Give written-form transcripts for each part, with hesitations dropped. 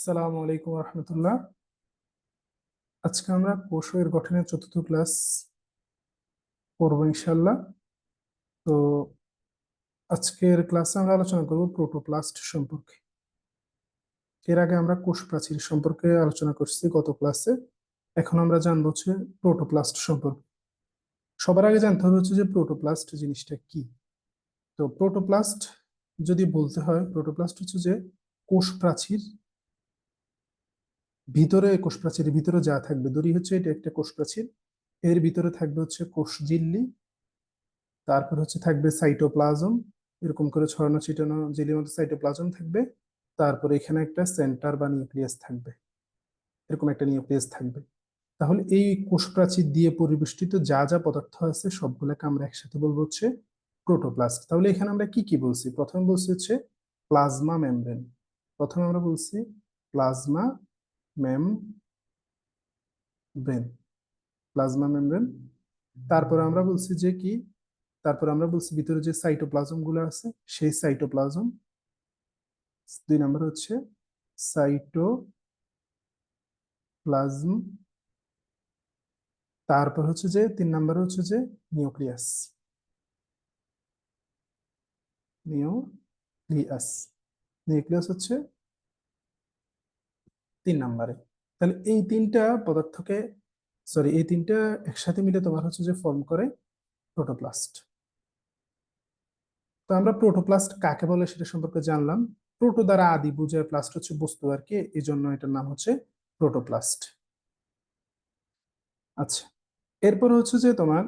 আসসালামু আলাইকুম রহমতুল্লাহ। আজকে আমরা কোষ এর গঠনের চতুর্থ ক্লাস পড়বো ইনশাল্লাহ। তো আজকের ক্লাসে আমরা আলোচনা করব প্রোটোপ্লাস্ট সম্পর্কে। এর আগে আমরা কোষ প্রাচীর সম্পর্কে আলোচনা করছি গত ক্লাসে। এখন আমরা জানবো হচ্ছে প্রোটোপ্লাস্ট সম্পর্কে। সবার আগে জানতে হবে হচ্ছে যে প্রোটোপ্লাস্ট জিনিসটা কি। তো প্রোটোপ্লাস্ট যদি বলতে হয়, প্রোটোপ্লাস্ট হচ্ছে যে কোষ প্রাচীর ভিতরে, কোষ প্রাচীরের ভিতরে যা থাকবে, ধরি হচ্ছে এটা একটা কোষ প্রাচীর, এর ভিতরে থাকবে হচ্ছে কোষ ঝিল্লি, তারপর হচ্ছে থাকবে সাইটোপ্লাজম, এরকম করে ছড়ানো ছিটানো জেলির মতো সাইটোপ্লাজম থাকবে। তারপরে এখানে একটা সেন্টার বা নিউক্লিয়াস থাকবে, এরকম একটা নিউক্লিয়াস থাকবে। তাহলে এই কোষ প্রাচীর দিয়ে পরিবেষ্টিত যা যা পদার্থ আছে সবগুলোকে আমরা একসাথে বলবো হচ্ছে প্রোটোপ্লাস্ট। তাহলে এখানে আমরা কি কি বলছি? প্রথমে বলছি হচ্ছে প্লাজমা মেমব্রেন। প্রথমে আমরা বলছি প্লাজমা মেমব্রেন, প্লাজমা মেমব্রেন। তারপরে আমরা বলছি যে কি, তারপর আমরা বলছি ভিতরে যে সাইটোপ্লাজম গুলো আছে সেই সাইটোপ্লাজম। 2 নম্বর হচ্ছে সাইটোপ্লাজম। তারপর হচ্ছে যে 3 নম্বর হচ্ছে যে নিউক্লিয়াস, নিউক্লিয়াস, নিউক্লিয়াস হচ্ছে 3 নম্বরে। তাহলে এই তিনটা পদার্থকে, সরি, এই তিনটা একসাথে মিলে তোমার হচ্ছে যে ফর্ম করে প্রোটোপ্লাস্ট। তো আমরা প্রোটোপ্লাস্ট কাকে বলে সেটা সম্পর্কে জানলাম। প্রোটো দ্বারা আদি বোঝায়, প্লাস্ট হচ্ছে বস্তু আর কি, এই জন্য এটার নাম হচ্ছে প্রোটোপ্লাস্ট। আচ্ছা, এরপর হচ্ছে যে তোমার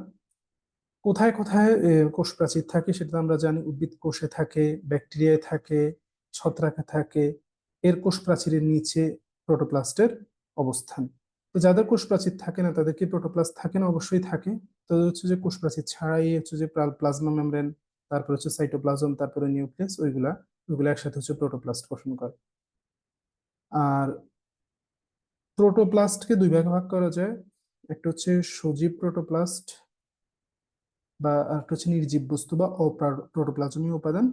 কোথায় কোথায় কোষ প্রাচীর থাকে সেটা তো আমরা জানি। উদ্ভিদ কোষে থাকে, ব্যাকটেরিয়ায় থাকে, ছত্রাকে থাকে। এর কোষ প্রাচীরের নিচে প্রোটোপ্লাস্টের অবস্থান। তো যাদের কোষ প্রাচীর থাকে না তাদের কি প্রোটোপ্লাস্ট থাকে না? অবশ্যই থাকে। তো হচ্ছে যে কোষ প্রাচীর ছাড়াই হচ্ছে যে প্লাজমা মেমব্রেন, তারপর হচ্ছে সাইটোপ্লাজম, তারপরে নিউক্লিয়াস, ওইগুলা ওইগুলা একসাথে হচ্ছে প্রোটোপ্লাস্ট গঠন করে। আর প্রোটোপ্লাস্টকে 2 ভাগে ভাগ করা যায়। একটা হচ্ছে সজীব প্রোটোপ্লাস্ট, বা একটা হচ্ছে নির্জীব বস্তু বা প্রোটোপ্লাজমীয় উপাদান,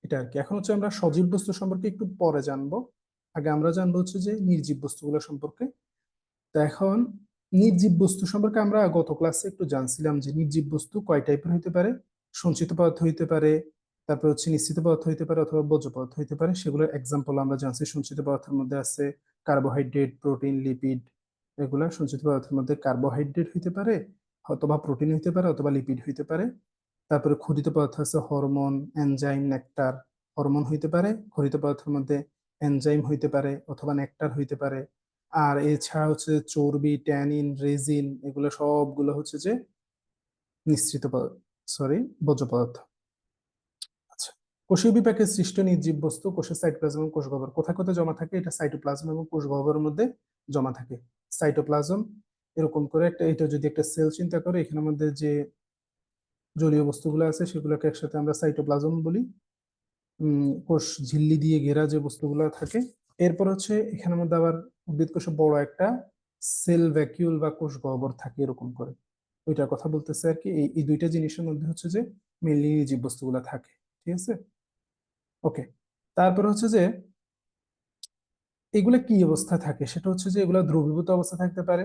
এটা আর কি। এখন হচ্ছে আমরা সজীব বস্তু সম্পর্কে একটু পরে জানবো। আগে আমরা জানবো হচ্ছে যে নির্জীব বস্তুগুলো সম্পর্কে। তো এখন নির্জীব বস্তু সম্পর্কে আমরা গত ক্লাসে একটু জানছিলাম যে নির্জীব বস্তু কয় টাইপের হইতে পারে। সঞ্চিত পদার্থ হইতে পারে, তারপর হচ্ছে নিশ্চিত পদার্থ হইতে পারে, অথবা বজ্র পদার্থ হইতে পারে। সেগুলোর এক্সাম্পল আমরা জানছি। সঞ্চিত পদার্থের মধ্যে আছে কার্বোহাইড্রেট, প্রোটিন, লিপিড। এগুলা সঞ্চিত পদার্থের মধ্যে কার্বোহাইড্রেট হইতে পারে, অথবা প্রোটিন হইতে পারে, অথবা লিপিড হইতে পারে। তারপরে খরিত পদার্থ আছে হরমোন, এনজাইম, নেকটার। হরমোন হইতে পারে, খরিত পদার্থের মধ্যে এনজাইম হইতে পারে, অথবা নেকটার হইতে পারে। আর এছাড়া হচ্ছে চর্বি, ট্যানিন, রেজিন, এগুলো সবগুলো হচ্ছে যে নিঃসৃত সরি, বর্জ্য পদার্থ। আচ্ছা, কোষীয় বিপাকে সৃষ্ট নির্জীব বস্তু কোষের সাইটোপ্লাজম এবং কোষ গহ্বর কোথায় কোথায় জমা থাকে? এটা সাইটোপ্লাজম এবং কোষ গহ্বরের মধ্যে জমা থাকে। সাইটোপ্লাজম এরকম করে একটা, এটা যদি একটা সেল চিন্তা করে, এখানের মধ্যে যে জলীয় বস্তুগুলো আছে সেগুলোকে একসাথে আমরা সাইটোপ্লাজম বলি। কোষ ঝিল্লি দিয়ে ঘেরা যে বস্তুগুলো থাকে। এরপর হচ্ছে এখানের মধ্যে আবার উদ্ভিদ কোষে বড় একটা সেল ভ্যাকিউল বা কোষ গহ্বর থাকে, এরকম করে। ওইটার কথা বলতেছে আর কি। এই 2টা জিনিসের মধ্যে হচ্ছে যে মেনলি জীব বস্তুগুলো থাকে। ঠিক আছে, ওকে। তারপর হচ্ছে যে এগুলা কি অবস্থায় থাকে, সেটা হচ্ছে যে এগুলা দ্রবীভূত অবস্থা থাকতে পারে,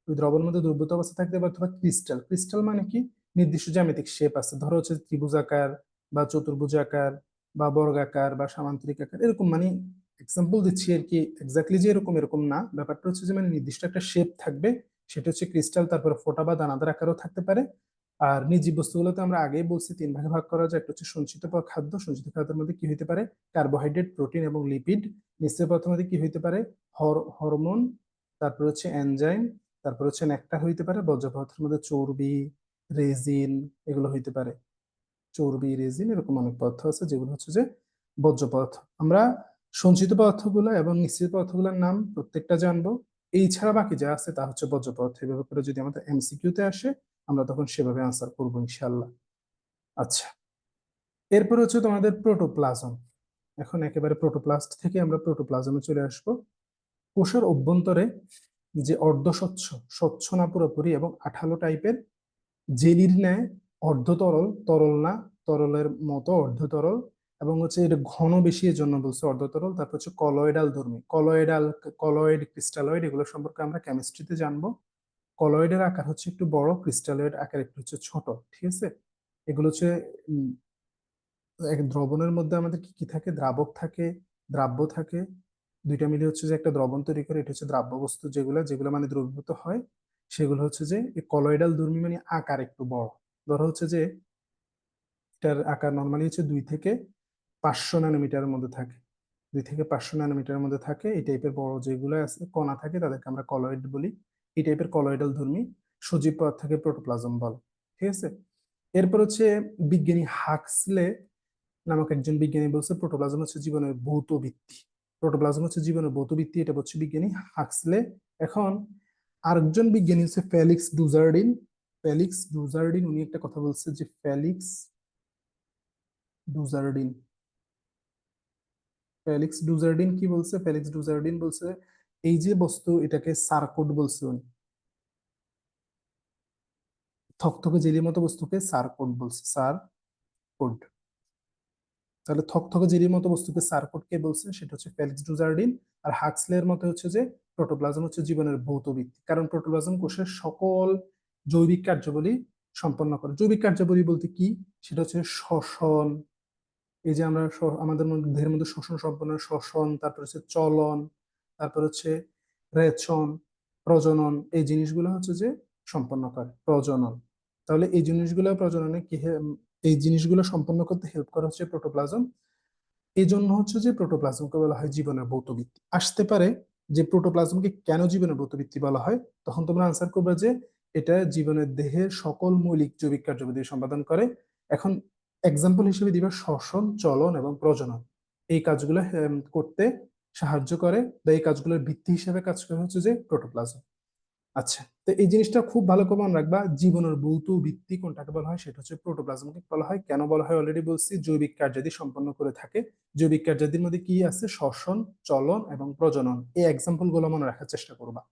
ওই দ্রবণের মধ্যে দ্রবীভূত অবস্থা থাকতে পারে, অথবা ক্রিস্টাল। ক্রিস্টাল মানে কি? নির্দিষ্ট জ্যামিতিক শেপ আছে, ধরো হচ্ছে ত্রিভুজাকার বা চতুর্ভুজাকার বা বর্গাকার বা সামান্তরিক আকার, এরকম। মানে এক্সাম্পল দিচ্ছি আর কি, এক্স্যাক্টলি যে এরকম এরকম না, ব্যাপারটা হচ্ছে যে মানে নির্দিষ্ট একটা শেপ থাকবে, সেটা হচ্ছে ক্রিস্টাল। তারপরে ফোঁটা বা দানাদার আকারও থাকতে পারে। আর নির্জীব বস্তুগুলোতে আমরা আগেই বলছি 3 ভাগে ভাগ করা যায়। একটা হচ্ছে সঞ্চিত খাদ্য। সঞ্চিত খাদ্যের মধ্যে কি হইতে পারে? কার্বোহাইড্রেট, প্রোটিন এবং লিপিড। নিশ্চিত পদার্থের মধ্যে কি হইতে পারে? হরমোন, তারপর হচ্ছে এনজাইম, তারপর হচ্ছে নেকটার হইতে পারে। বর্জ্য পদার্থের মধ্যে চর্বি, রেজিন, এগুলো হইতে পারে। চর্বি, রেজিন, এরকম অনেক পদার্থ আছে যেগুলো হচ্ছে যে বর্জ্য পদার্থ। আমরা সঞ্চিত পদার্থগুলো এবং নিশ্চিত পদার্থগুলোর নাম প্রত্যেকটা জানবো। এই ছাড়া বাকি যা আছে তা হচ্ছে বর্জ্য পদার্থ। এভাবে করে যদি আমাদের এমসিকিউ তে আসে আমরা তখন সেভাবে আনসার করবো ইনশাল্লাহ। আচ্ছা, এরপর হচ্ছে তোমাদের প্রোটোপ্লাজম। এখন একেবারে প্রোটোপ্লাস্ট থেকে আমরা প্রোটোপ্লাজমে চলে আসবো। কোষের অভ্যন্তরে যে অর্ধস্বচ্ছ, স্বচ্ছ না পুরোপুরি, এবং আঠালো টাইপের জেলির ন্যায় অর্ধতরল, তরল না, তরলের মতো অর্ধতরল এবং হচ্ছে এটা ঘন বেশি, এর জন্য বলছে অর্ধতরল। তারপর হচ্ছে কলয়েডাল ধর্মী, কলয়েড, ক্রিস্টালয়েড, এগুলো সম্পর্কে আমরা কেমিস্ট্রিতে জানবো। কলয়েডের আকার হচ্ছে একটু বড়, ক্রিস্টালয়েড আকার একটু হচ্ছে ছোট, ঠিক আছে। এগুলো হচ্ছে উম, এক দ্রবণের মধ্যে আমাদের কি কি থাকে, দ্রাবক থাকে, দ্রাব্য থাকে, দুইটা মিলে হচ্ছে যে একটা দ্রবণ তৈরি করে, এটা হচ্ছে দ্রাব্য বস্তু। যেগুলো যেগুলো মানে দ্রবীভূত হয়, সেগুলো হচ্ছে যে কলয়েডাল ধর্মী, মানে আকার একটু বড়। ধরো হচ্ছে যে এটার আকার নর্মালি হচ্ছে 2 থেকে 500 ন্যানোমিটারের মধ্যে থাকে, 2 থেকে 500 ন্যানোমিটারের মধ্যে থাকে। এই টাইপের বড় যেগুলো আছে কণা থাকে তাদেরকে আমরা কলয়েড বলি। এই টাইপের কলয়েডাল ধর্মী সজীব পদার্থকে প্রোটোপ্লাজম বলে, ঠিক আছে। এরপর হচ্ছে বিজ্ঞানী হাক্সলে নামক একজন বিজ্ঞানী বলছে প্রোটোপ্লাজম হচ্ছে জীবনের ভৌত ভিত্তি। প্রোটোপ্লাজম হচ্ছে জীবনের ভৌত ভিত্তি, এটা বলছে বিজ্ঞানী হাক্সলে। এখন আরেকজন বিজ্ঞানী হচ্ছে ফেলিক্স ডুজার্ডিন। ফেলিক্স ডুজার্ডিন উনি একটা কথা বলছে যে ডুজার্ডিন ফেলিক্স ডুজার্ডিন কি বলছে, ফেলিক্স ডুজার্ডিন বলছে এই যে বস্তু এটাকে সার্কোড বলছে উনি। থকথকে জেলির মতো বস্তুকে সার্কোড বলছে, সার্কোড। তাহলে থকথকে জেলির মতো বস্তুকে সার্কোড কে বলছে, সেটা হচ্ছে ফেলিক্স ডুজার্ডিন। আর হাক্সলের মতে হচ্ছে যে প্রোটোপ্লাজম হচ্ছে জীবনের ভৌত ভিত্তি, কারণ প্রোটোপ্লাজম কোষের সকল জৈবিক কার্যাবলী সম্পন্ন করে। জৈবিক কার্যাবলী বলতে কি, সেটা হচ্ছে শ্বসন, এই যে আমরা আমাদের মধ্যে দেহের মধ্যে শ্বসন সম্পন্ন, শ্বসন, তারপর হচ্ছে চলন, তারপর হচ্ছে রেচন, প্রজনন, এই জিনিসগুলো হচ্ছে যে সম্পন্ন করে প্রজনন। তাহলে এই জিনিসগুলো প্রজননে এই জিনিসগুলো সম্পন্ন করতে হেল্প করে হচ্ছে প্রোটোপ্লাজম। এই জন্য হচ্ছে যে প্রোটোপ্লাজমকে বলা হয় জীবনের ভৌত ভিত্তি। আসতে পারে যে প্রোটোপ্লাজমকে কেন জীবনের ভৌত ভিত্তি বলা হয়, তখন তোমরা আনসার করবে যে এটা জীবনের দেহের সকল মৌলিক জৈবিক কার্যবিধি সম্পাদন করে। এখন এক্সাম্পল হিসেবে দিবা শ্বসন, চলন এবং প্রজনন, এই কাজগুলো করতে সাহায্য করে, বা এই কাজগুলোর ভিত্তি হিসেবে কাজ করে হচ্ছে যে প্রোটোপ্লাজম। আচ্ছা, তো এই জিনিসটা খুব ভালো করে মনে রাখবা, জীবনের ভৌত ভিত্তি কোনটাকে বলা হয়, সেটা হচ্ছে প্রোটোপ্লাজমকে বলা হয়। কেন বলা হয় অলরেডি বলছি, জৈবিক কার্যাদি সম্পন্ন করে থাকে। জৈবিক কার্যাদির মধ্যে কি আছে, শ্বসন, চলন এবং প্রজনন। এই এক্সাম্পল গুলো মনে রাখার চেষ্টা করবা।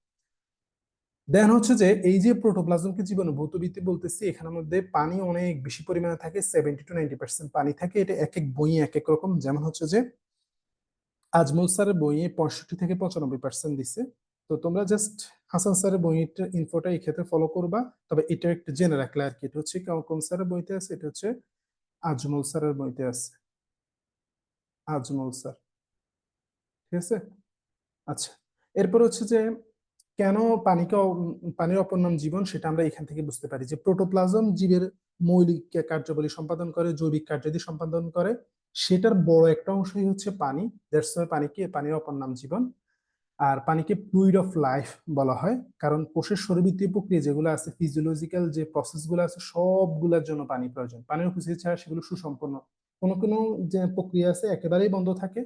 দেন হচ্ছে যে এই যে প্রোটোপ্লাজমকে জীবনের ভৌত ভিত্তি বলতেছি, এখানের মধ্যে পানি অনেক বেশি পরিমাণে থাকে, 70 to 90% পানি থাকে। এটা এক এক বই এক এক রকম, যেমন হচ্ছে যে আজমল স্যারের বইয়ে 65 থেকে 95% দিছে। তো তোমরা জাস্ট হাসান স্যারের বইয়ের ইনফোটা এই ক্ষেত্রে ফলো করবা। তবে এটা একটু জেনে রাখলে আর কি, এটা হচ্ছে কোন স্যারের বইতে আছে, এটা হচ্ছে আজমল স্যারের বইতে আছে, আজমল স্যার, ঠিক আছে। আচ্ছা, এরপর হচ্ছে যে কেন পানির অপর নাম জীবন, সেটা আমরা এখান থেকে বুঝতে পারি যে প্রোটোপ্লাজম জীবের মৌলিক কার্যাবলী সম্পাদন করে, জৈবিক কার্যাদি সম্পাদন করে, সেটার বড় একটা অংশই হচ্ছে পানি। দ্যাটস ওয়াই পানির অপর নাম জীবন। আর পানিকে ফ্লুইড অফ লাইফ বলা হয়, কারণ কোষের শরীরবৃত্তীয় প্রক্রিয়া যেগুলো আছে, ফিজিওলজিক্যাল যে প্রসেস গুলো আছে, সবগুলোর জন্য পানি প্রয়োজন। পানির উপস্থিতি ছাড়া সেগুলো সুসম্পন্ন। কোনো কোনো যে প্রক্রিয়া আছে একেবারেই বন্ধ থাকে,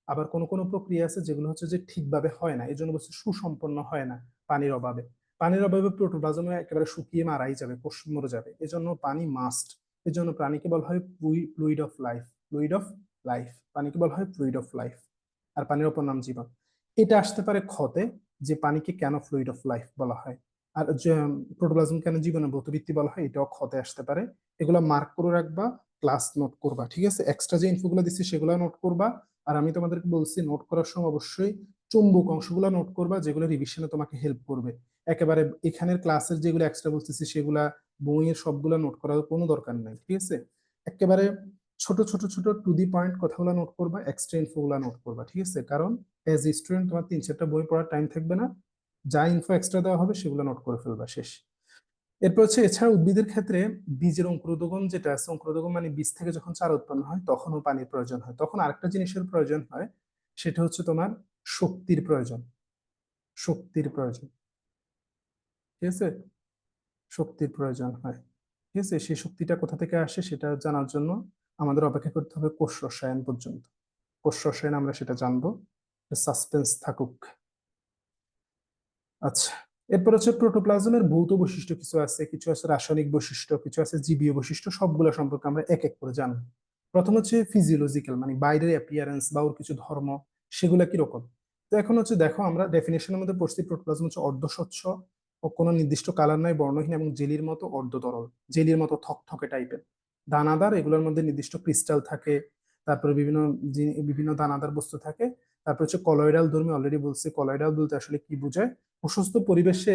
আবার কোনো কোনো প্রক্রিয়া আছে যেগুলো হচ্ছে যে ঠিকভাবে হয় না, এই জন্য বলছে সুসম্পন্ন হয় না পানির অভাবে। পানির অভাবে প্রোটোপ্লাজম একেবারে শুকিয়ে মারাই যাবে, কোষ মরে যাবে, এজন্য পানি মাস্ট। এজন্য প্রাণীকে বলা হয় fluid of life, fluid of life, পানিকে বলা হয় ফ্লুইড অফ লাইফ। আর পানির অপর নাম জীবন। এটা আসতে পারে খতে, যে পানিকে কেন ফ্লুইড অফ লাইফ বলা হয়। আর যে প্রোটোপ্লাজম কেন জীবনের ভৌতভিত্তি বলা হয়, এটাও খতে আসতে পারে। এগুলো মার্ক করে রাখবা, ক্লাস নোট করবা, ঠিক আছে। এক্সট্রা যে ইনফোগুলো দিচ্ছি সেগুলো নোট করবা। আর আমি তোমাদেরকে বলছি নোট করার সময় অবশ্যই চুম্বক অংশগুলো নোট করবা, যেগুলো রিভিশনে তোমাকে হেল্প করবে। একেবারে এখানের ক্লাসের যেগুলো এক্সট্রা বলতেছি সেগুলা বইয়ের সবগুলা নোট করার কোনো দরকার নাই, ঠিক আছে। একেবারে ছোট ছোট ছোট টু দি পয়েন্ট কথাগুলো নোট করবা, এক্সট্রা ইনফোগুলো নোট করবা, ঠিক আছে। কারণ এজ এ স্টুডেন্ট তোমার 3-4টা বই পড়ার টাইম থাকবে না, যা ইনফো এক্সট্রা দেওয়া হবে সেগুলো নোট করে ফেলবা, শেষ। এরপর হচ্ছে এছাড়া উদ্ভিদের ক্ষেত্রে বীজের অঙ্কুরোদ্গম যেটা আছে, অঙ্কুরোদ্গম মানে বীজ থেকে যখন চারা উৎপন্ন হয় তখনও পানির প্রয়োজন হয়। তখন আরেকটা জিনিসের প্রয়োজন হয়, সেটা হচ্ছে তোমার শক্তির প্রয়োজন, শক্তির প্রয়োজন, ঠিক আছে। শক্তির প্রয়োজন হয়, ঠিক আছে। সেই শক্তিটা কোথা থেকে আসে সেটা জানার জন্য আমাদের অপেক্ষা করতে হবে কোষ রসায়ন পর্যন্ত। কোষ রসায়ন আমরা সেটা জানবো, সাসপেন্স থাকুক। আচ্ছা, এরপর হচ্ছে প্রোটোপ্লাজমের ভৌত বৈশিষ্ট্য কিছু আছে, কিছু আছে রাসায়নিক বৈশিষ্ট্য, কিছু আছে জীবীয় বৈশিষ্ট্য, সবগুলো সম্পর্কে আমরা এক এক করে জানবো। প্রথম হচ্ছে ফিজিওলজিক্যাল, মানে বাইরের অ্যাপিয়ারেন্স বা ওর কিছু ধর্ম, সেগুলা কিরকম। তো এখন হচ্ছে দেখো, আমরা ডেফিনেশনের মধ্যে পড়ছি প্রোটোপ্লাজম হচ্ছে অর্ধস্বচ্ছ ও কোনো নির্দিষ্ট কালার নাই, বর্ণহীন এবং জেলির মতো অর্ধতরল, জেলির মতো থকথকে টাইপের, দানাদার। এগুলোর মধ্যে নির্দিষ্ট ক্রিস্টাল থাকে, তারপরে বিভিন্ন দানাদার বস্তু থাকে। তারপর হচ্ছে কলয়েডাল ধর্মী, অলরেডি বলছি কলয়েডাল বলতে আসলে কি বোঝায়। প্রশস্ত পরিবেশে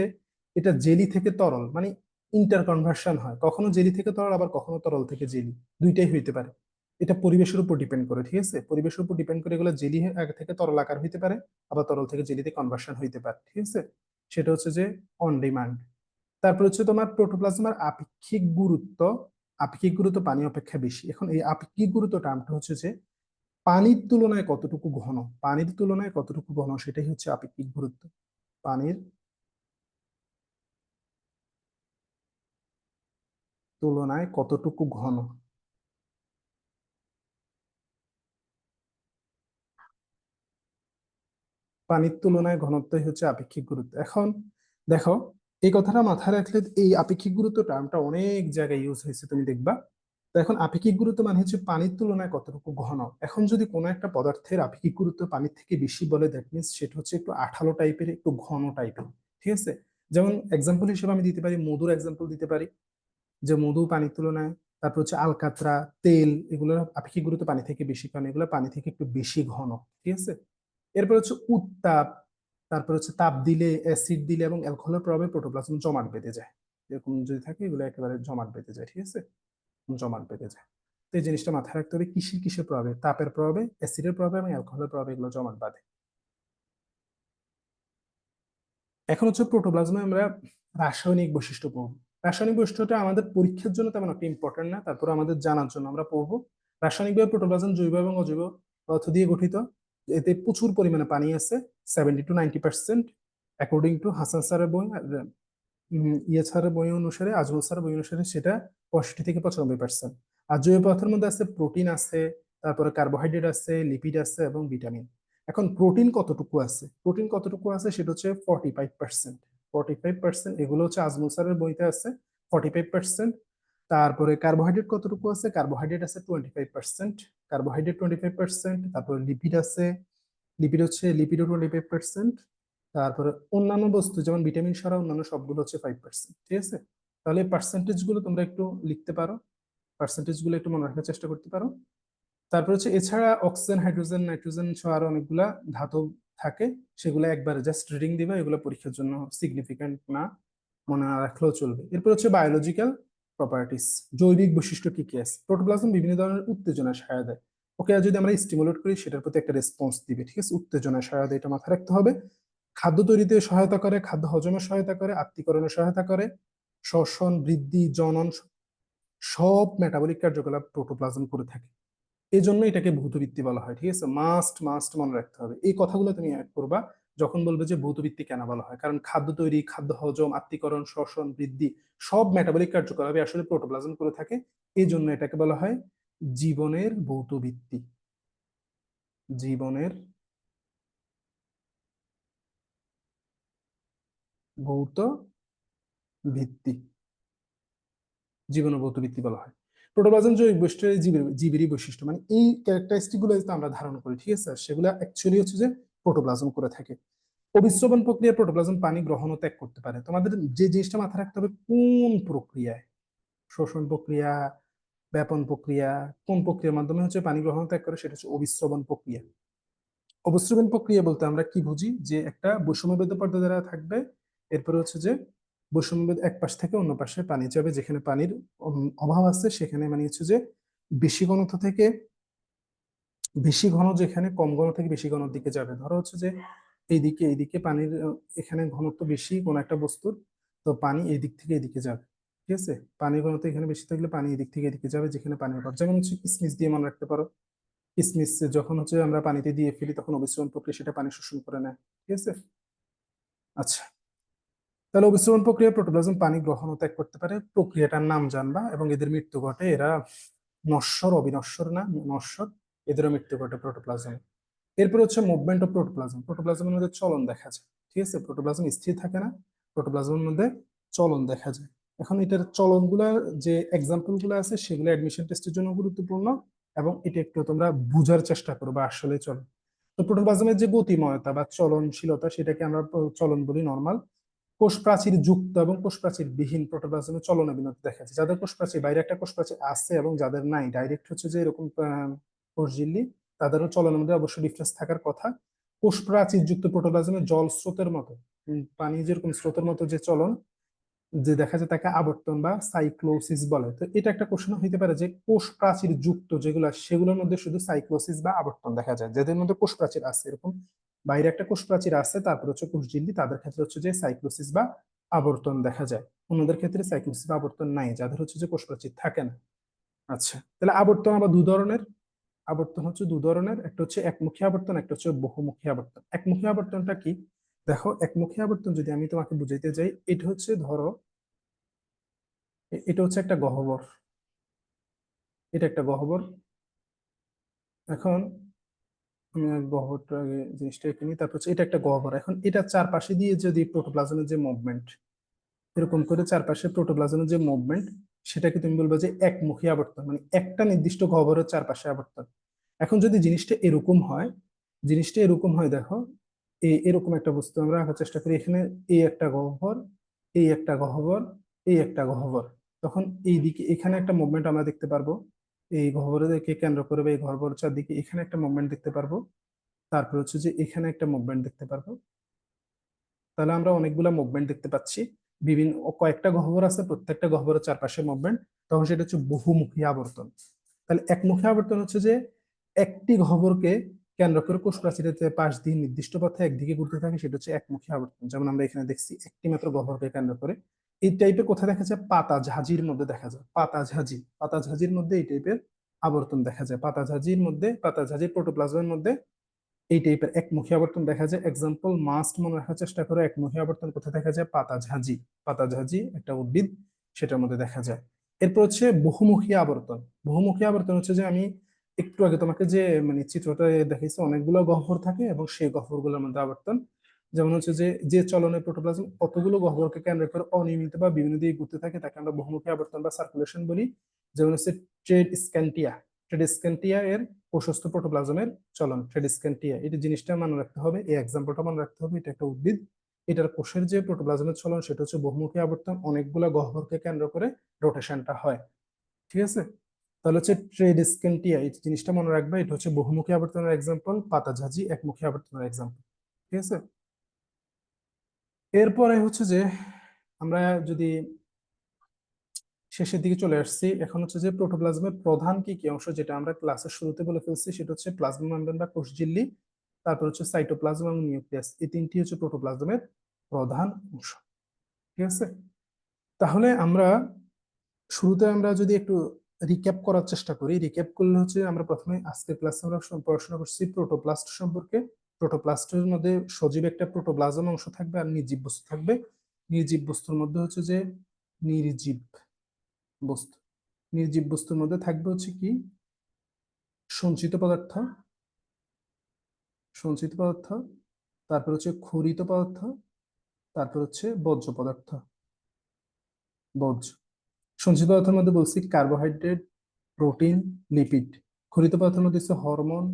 এটা জেলি থেকে তরল, মানে ইন্টার কনভার্সন হয়, কখনো জেলি থেকে তরল আবার কখনো তরল থেকে জেলি, দুইটাই হইতে পারে। এটা পরিবেশের উপর ডিপেন্ড করে, ঠিক আছে, পরিবেশের উপর ডিপেন্ড করে এগুলো জেলি থেকে তরল আকার হইতে পারে, আবার তরল থেকে জেলিতে কনভার্সন হইতে পারে, ঠিক আছে। সেটা হচ্ছে যে অন ডিমান্ড। তারপর হচ্ছে তোমার প্রোটোপ্লাজমার আপেক্ষিক গুরুত্ব। আপেক্ষিক গুরুত্ব পানি অপেক্ষা বেশি। এখন এই আপেক্ষিক গুরুত্ব টার্মটা হচ্ছে যে পানির তুলনায় কতটুকু ঘন, পানির তুলনায় কতটুকু ঘন, সেটাই হচ্ছে আপেক্ষিক গুরুত্ব। পানির তুলনায় কতটুকু ঘন, পানির তুলনায় ঘনত্বই হচ্ছে আপেক্ষিক গুরুত্ব। এখন দেখো, এই কথাটা মাথায় রাখলে এই আপেক্ষিক গুরুত্ব টার্মটা অনেক জায়গায় ইউজ হয়েছে, তুমি দেখবা। তো এখন আপেক্ষিক গুরুত্ব মানে হচ্ছে পানির তুলনায় কতটুকু ঘন। এখন যদি কোনো একটা পদার্থের আপেক্ষিক গুরুত্ব পানির থেকে বেশি বলে, দ্যাট মিনস সেটা হচ্ছে একটু আঠালো টাইপের, একটু ঘন টাইপের, ঠিক আছে। যেমন এক্সাম্পল হিসেবে আমি দিতে পারি, মধুর এক্সাম্পল দিতে পারি, যে মধু পানির তুলনায়, তারপর হচ্ছে আলকাতরা, তেল, এগুলোর আপেক্ষিক গুরুত্ব পানি থেকে বেশি, কারণ এগুলো পানি থেকে একটু বেশি ঘন, ঠিক আছে। এরপর হচ্ছে উত্তাপ, তারপর হচ্ছে তাপ দিলে, অ্যাসিড দিলে এবং অ্যালকোহলের প্রভাবে প্রোটোপ্লাজম জমাট বেঁধে যায়। এরকম যদি থাকে এগুলো একেবারে জমাট বেঁধে যায়, ঠিক আছে, জমাট বেঁধে যায়। তো এই জিনিসটা মাথায় রাখতে হবে, কিসের কিসের প্রভাবে, তাপের প্রভাবে, অ্যাসিডের প্রভাবে এবং অ্যালকোহলের প্রভাবে এগুলো জমাট বাঁধে। এখন হচ্ছে প্রোটোপ্লাজমে আমরা রাসায়নিক বৈশিষ্ট্য পড়বো। রাসায়নিক বৈশিষ্ট্যটা আমাদের পরীক্ষার জন্য তেমন একটা ইম্পর্টেন্ট না, তারপর আমাদের জানার জন্য আমরা পড়বো। রাসায়নিকভাবে প্রোটোপ্লাজম জৈব এবং অজৈব পদার্থ দিয়ে গঠিত। এতে প্রচুর পরিমাণে পানি আছে, 70 to 90%, অ্যাকর্ডিং টু হাসান স্যারের বই। আর ইয়ে স্যারের বই অনুসারে, আজমল স্যারের বই অনুসারে সেটা 65 থেকে 95%। আর জৈব পদার্থের মধ্যে আছে প্রোটিন আছে, তারপরে কার্বোহাইড্রেট আছে, লিপিড আছে এবং ভিটামিন। এখন প্রোটিন কতটুকু আছে, প্রোটিন কতটুকু আছে সেটা হচ্ছে 45%। 45% এগুলো হচ্ছে আজমল স্যারের বইতে আছে, 45%। তারপরে কার্বোহাইড্রেট কতটুকু আছে, কার্বোহাইড্রেট আছে 25%, কার্বোহাইড্রেট 25%। তারপরে লিপিড আছে, লিপিড হচ্ছে লিপিডও 25%। তারপরে অন্যান্য বস্তু যেমন ভিটামিন ছাড়া অন্যান্য সবগুলো হচ্ছে 5%, ঠিক আছে। তাহলে পার্সেন্টেজ গুলো তোমরা একটু লিখতে পারো, পার্সেন্টেজ গুলো একটু মনে রাখার চেষ্টা করতে পারো। তারপর হচ্ছে এছাড়া অক্সিজেন, হাইড্রোজেন, নাইট্রোজেন সহ আরো অনেকগুলা ধাতু থাকে, সেগুলো একবার জাস্ট রিডিং দিবা, এগুলো পরীক্ষার জন্য সিগনিফিকেন্ট না, মনে না রাখলেও চলবে। এরপর হচ্ছে বায়োলজিক্যাল প্রপার্টিস, জৈবিক বৈশিষ্ট্য কি কি আছে। প্রোটোপ্লাজম বিভিন্ন ধরনের উত্তেজনা সহায়তা দেয়। ওকে, যদি আমরা স্টিমুলেট করি সেটার প্রতি একটা রেসপন্স দিবে, ঠিক আছে, উত্তেজনা সহায়তা দেয়, এটা মাথায় রাখতে হবে। খাদ্য তৈরিতে সহায়তা করে, খাদ্য হজমে সহায়তা করে, আত্তীকরণে সহায়তা করে, শ্বসন, বৃদ্ধি, জনন, সব মেটাবলিক কার্যকলাপ প্রোটোপ্লাজম করে থাকে। এই জন্য এটাকে ভৌতবৃত্তি বলা হয়, ঠিক আছে। মাস্ট মাস্ট মনে রাখতে হবে, এই কথাগুলো তুমি অ্যাড করবা যখন বলবে যে ভৌতবৃত্তি কেন বলা হয়। কারণ খাদ্য তৈরি, খাদ্য হজম, আত্তীকরণ, শ্বসন, বৃদ্ধি, সব মেটাবলিক কার্যকলাপে আসলে প্রোটোপ্লাজম করে থাকে। এই জন্য এটাকে বলা হয় জীবনের ভৌতবৃত্তি, জীবনের ভৌত ভিত্তি, জীবনের ভৌতবৃত্তি বলা হয়। প্রোটোপ্লাজম জৈবিক বৈশিষ্ট্য জীবেরই বৈশিষ্ট্য, মানে এই ক্যারেক্টারিস্টিক গুলো যেটা আমরা ধারণ করি, ঠিক আছে, সেগুলো অ্যাকচুয়ালি হচ্ছে যে প্রোটোপ্লাজম করে থাকে। অবিশ্রবণ প্রক্রিয়ায় প্রোটোপ্লাজম পানি গ্রহণ ও ত্যাগ করতে পারে। তোমাদের যে জিনিসটা মাথায় রাখতে হবে, কোন প্রক্রিয়ায়, শোষণ প্রক্রিয়া, ব্যাপন প্রক্রিয়া, কোন প্রক্রিয়ার মাধ্যমে হচ্ছে পানি গ্রহণ ও ত্যাগ করে, সেটা হচ্ছে অবিশ্রবণ প্রক্রিয়া। অবিশ্রবণ প্রক্রিয়া বলতে আমরা কি বুঝি, যে একটা বৈষম্যবেদ্য পর্দা দ্বারা থাকবে, এরপরে হচ্ছে যে বৈষম্যবেদ এক পাশ থেকে অন্য পাশে পানি যাবে, যেখানে পানির অভাব আছে সেখানে মানে হচ্ছে যে বেশি ঘনত্ব থেকে বেশি ঘন, যেখানে কম ঘন থেকে বেশি ঘনর দিকে যাবে। ধরো হচ্ছে যে এইদিকে এইদিকে পানির এখানে ঘনত্ব বেশি কোন একটা বস্তুর, তো পানি এই দিক থেকে এদিকে যাবে, ঠিক আছে। পানির ঘনত্ব এখানে বেশি থাকলে পানি এদিক থেকে এদিকে যাবে, যেখানে পানির অভাব। যেমন হচ্ছে কিসমিস দিয়ে মনে রাখতে পারো, কিসমিস যখন হচ্ছে আমরা পানিতে দিয়ে ফেলি তখন অবিশ্রবণ প্রক্রিয়া সেটা পানি শোষণ করে নেয়, ঠিক আছে। আচ্ছা, তাহলে অবিশ্রবণ প্রক্রিয়া প্রোটোপ্লাজম পানি গ্রহণ ও ত্যাগ করতে পারে, প্রক্রিয়াটার নাম জানবা এবং এদের মৃত্যু ঘটে। এরা নশ্বর, অবিনশ্বর না, নশ্বর। এদেরও মৃত্যু ঘটে প্রোটোপ্লাজমে। এরপর হচ্ছে মুভমেন্ট অফ প্রোটোপ্লাজম, প্রোটোপ্লাজমের মধ্যে চলন দেখা যায়, ঠিক আছে। প্রোটোপ্লাজম স্থির থাকে না, প্রোটোপ্লাজমের মধ্যে চলন দেখা যায়। এখন এটার চলন গুলার যে এক্সাম্পল গুলো আছে সেগুলো অ্যাডমিশন টেস্টের জন্য গুরুত্বপূর্ণ, এবং এটা একটু তোমরা বুঝার চেষ্টা করো বা আসলে চলো। তো প্রোটোপ্লাজমের যে গতিময়তা বা চলনশীলতা সেটাকে আমরা চলন বলি নর্মাল। কোষ প্রাচীর যুক্ত এবং কোষ প্রাচীর বিহীন প্রোটোপ্লাজমের চলন বিনতি দেখা যায়। যাদের কোষ প্রাচীর বাইরে একটা কোষ প্রাচীর আছে এবং যাদের নাই, ডাইরেক্ট হচ্ছে যে এরকম কোষঝিল্লি, তাদেরও চলনের মধ্যে অবশ্যই ডিফারেন্স থাকার কথা। কোষ প্রাচীর যুক্ত প্রোটোপ্লাজমে জল স্রোতের মতো, পানি যেরকম স্রোতের মতো যে চলন, যে দেখা যায় তাকে আবর্তন বা সাইক্লোসিস বলে। তো এটা একটা কোশ্চেন হইতে পারে যে কোষ প্রাচীর যুক্ত যেগুলো, সেগুলোর মধ্যে শুধু সাইক্লোসিস বা আবর্তন দেখা যায়, যাদের মধ্যে কোষ প্রাচীর আছে, এরকম বাইরে একটা কোষ প্রাচীর আছে তারপর হচ্ছে কোষঝিল্লি, তাদের ক্ষেত্রে হচ্ছে যে সাইক্লোসিস বা আবর্তন দেখা যায়। অন্যদের ক্ষেত্রে সাইক্লোসিস বা আবর্তন নাই, যাদের হচ্ছে যে কোষ প্রাচীর থাকে না। আচ্ছা, তাহলে আবর্তন আবার দু ধরনের। আবর্তন হচ্ছে দু ধরনের, একটা হচ্ছে একমুখী আবর্তন, একটা হচ্ছে বহুমুখী আবর্তন। একমুখী আবর্তনটা কি? দেখো, একমুখী আবর্তন যদি আমি তোমাকে বুঝাইতে যাই, এটা হচ্ছে ধরো এটা হচ্ছে একটা গহ্বর, এটা একটা গহ্বর। এখন আমি গহ্বরটা আগে জিনিসটা এঁকে নিই, তারপর হচ্ছে এটা একটা গহ্বর। এখন এটা চারপাশে দিয়ে যদি প্রোটোপ্লাজমের যে মুভমেন্ট, এরকম করে চারপাশে প্রোটোপ্লাজমের যে মুভমেন্ট, সেটাকে তুমি বলবে যে একমুখী আবর্তন, মানে একটা নির্দিষ্ট গহ্বরের চারপাশে আবর্তন। এখন যদি জিনিসটা এরকম হয়, জিনিসটা এরকম হয়, দেখো এরকম একটা বস্তু আমরা আঁকার চেষ্টা করি। এখানে এই একটা গহ্বর, এই একটা গহ্বর, এই একটা গহ্বর। তখন এই দিকে এখানে একটা মুভমেন্ট আমরা দেখতে পারবো, এই গহ্বরকে কেন্দ্র করে বা এই গহ্বরের চারদিকে এখানে একটা মুভমেন্ট দেখতে পারবো। তারপর হচ্ছে যে এখানে একটা মুভমেন্ট দেখতে পারবো। তাহলে আমরা অনেকগুলা মুভমেন্ট দেখতে পাচ্ছি। বিভিন্ন কয়েকটা গহ্বর আছে, প্রত্যেকটা গহ্বরের চারপাশে মুভমেন্ট, তখন সেটা হচ্ছে বহুমুখী আবর্তন। তাহলে একমুখী আবর্তন হচ্ছে যে একটি গহ্বরকে কেন্দ্র করে কোষ প্রাচীরের পাশ দিয়ে নির্দিষ্ট পথে একদিকে ঘুরতে থাকে, সেটা হচ্ছে একমুখী আবর্তন। যেমন আমরা এখানে দেখছি একটি মাত্র গহ্বরকে কেন্দ্র করে। এই টাইপের কোথায় দেখা যায়? পাতা ঝাঁঝির মধ্যে দেখা যায়, পাতা ঝাঁঝি, পাতা ঝাঁঝির মধ্যে এই টাইপের আবর্তন দেখা যায়। পাতা ঝাঁঝির মধ্যে, পাতা ঝাঁঝির প্রোটোপ্লাজমের মধ্যে এই টাইপের একমুখী আবর্তন দেখা যায়। এক্সাম্পল মাস্ট মনে রাখার চেষ্টা করো, একমুখী আবর্তন কোথায় দেখা যায়? পাতা ঝাঁঝি, পাতা ঝাঁঝি একটা উদ্ভিদ, সেটার মধ্যে দেখা যায়। এরপর হচ্ছে বহুমুখী আবর্তন। বহুমুখী আবর্তন হচ্ছে যে আমি একটু আগে তোমাকে যে মানে চিত্রটা দেখাইছি, অনেকগুলো গহ্বর থাকে এবং সেই গহ্বরগুলোর মধ্যে আবর্তন। যেমন হচ্ছে যে যে চলনের প্রোটোপ্লাজম কতগুলো গহ্বরকে কেন্দ্র করে অনিয়মিত বা বিভিন্ন দিকে ঘুরতে থাকে, তাকে আমরা বহুমুখী আবর্তন বা সার্কুলেশন বলি। যেমন হচ্ছে ট্রেড স্ক্যান্টিয়া, ট্রেড স্ক্যান্টিয়া এর কোষস্থ প্রোটোপ্লাজমের চলন, ট্রেডিসক্যান্টিয়া, এই জিনিসটা মনে রাখতে হবে, এই এক্সাম্পলটা মনে রাখতে হবে। এটা একটা উদ্ভিদ, এটার কোষের যে প্রোটোপ্লাজমের চলন সেটা হচ্ছে বহুমুখী আবর্তন, অনেকগুলা গহ্বরকে কেন্দ্র করে রোটেশনটা হয়। ঠিক আছে? তাহলে হচ্ছে ট্রেডিসক্যান্টিয়া, এই জিনিসটা মনে রাখবে, এটা হচ্ছে বহুমুখী আবর্তনের এক্সাম্পল, পাতাঝাঁঝি একমুখী আবর্তনের এক্সাম্পল। ঠিক আছে? এরপরে হচ্ছে যে আমরা যদি শেষের দিকে চলে আসছি, এখন হচ্ছে যে প্রোটোপ্লাজমের প্রধান কি কি অংশ, যেটা আমরা ক্লাসের শুরুতে বলে ফেলছি, সেটা হচ্ছে প্লাজমা মেমব্রেন বা কোষঝিল্লি, তারপর হচ্ছে সাইটোপ্লাজম এবং নিউক্লিয়াস। এই তিনটি হচ্ছে প্রোটোপ্লাজমের প্রধান অংশ। ঠিক আছে? তাহলে আমরা শুরুতে আমরা যদি একটু রিক্যাপ করার চেষ্টা করি, রিক্যাপ করলে হচ্ছে আমরা প্রথমে আজকের ক্লাসে আমরা পড়াশোনা করছি প্রোটোপ্লাস্ট সম্পর্কে। প্রোটোপ্লাস্টের মধ্যে সজীব একটা প্রোটোপ্লাজম অংশ থাকবে আর নির্জীব বস্তু থাকবে। নির্জীব বস্তুর মধ্যে হচ্ছে যে নির্জীব বস্তু, নির্জীব বস্তুর মধ্যে থাকবে হচ্ছে কি? সঞ্চিত পদার্থ, সঞ্চিত পদার্থ, তারপর হচ্ছে ক্ষরিত পদার্থ, তারপর হচ্ছে বর্জ্য পদার্থ, বর্জ্য। সঞ্চিত পদার্থের মধ্যে বলছি কার্বোহাইড্রেট, প্রোটিন, লিপিড। ক্ষরিত পদার্থের মধ্যে হচ্ছে হরমোন,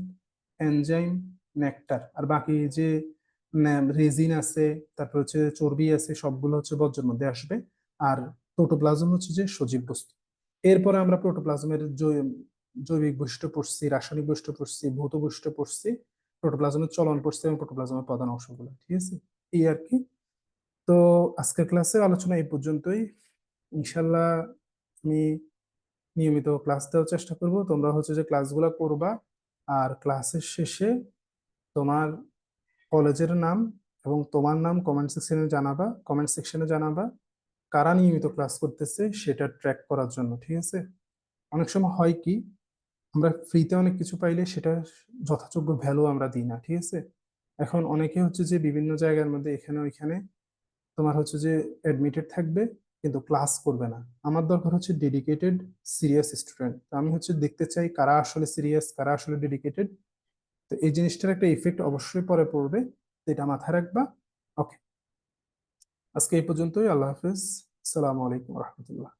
এনজাইম, নেকটার। আর বাকি যে রেজিন আছে, তারপর হচ্ছে চর্বি আছে, সবগুলো হচ্ছে বর্জ্যের মধ্যে আসবে। আর প্রোটোপ্লাজম হচ্ছে যে সজীব বস্তু। এরপরে আমরা প্রোটোপ্লাজমের জৈবিক বৈশিষ্ট্য পড়ছি, রাসায়নিক বৈশিষ্ট্য পড়ছি, ভৌত বৈশিষ্ট্য পড়ছি, প্রোটোপ্লাজমের চলন পড়ছি এবং প্রোটোপ্লাজমের প্রধান অংশগুলো। ঠিক আছে? এই আর কি। তো আজকের ক্লাসের আলোচনা এই পর্যন্তই। ইনশাল্লাহ আমি নিয়মিত ক্লাস দেওয়ার চেষ্টা করব, তোমরা হচ্ছে যে ক্লাসগুলো করবা। আর ক্লাসের শেষে তোমার কলেজের নাম এবং তোমার নাম কমেন্ট সেকশনে জানাবা, কমেন্ট সেকশনে জানাবা কারা নিয়মিত ক্লাস করতেছে সেটা ট্র্যাক করার জন্য। ঠিক আছে? অনেক সময় হয় কি, আমরা ফ্রিতে অনেক কিছু পাইলে সেটা যথাযোগ্য ভ্যালু আমরা দিই না। ঠিক আছে? এখন অনেকে হচ্ছে যে বিভিন্ন জায়গার মধ্যে এখানে ওইখানে তোমার হচ্ছে যে অ্যাডমিটেড থাকবে কিন্তু ক্লাস করবে না। আমার দরকার হচ্ছে ডেডিকেটেড সিরিয়াস স্টুডেন্ট। তো আমি হচ্ছে দেখতে চাই কারা আসলে সিরিয়াস, কারা আসলে ডেডিকেটেড। তো এই জিনিসটার একটা ইফেক্ট অবশ্যই পরে পড়বে, তো এটা মাথায় রাখবা। ওকে, আজকে এই পর্যন্তই। আল্লাহ হাফিজ, আসসালামু আলাইকুম রহমতুল্লাহ।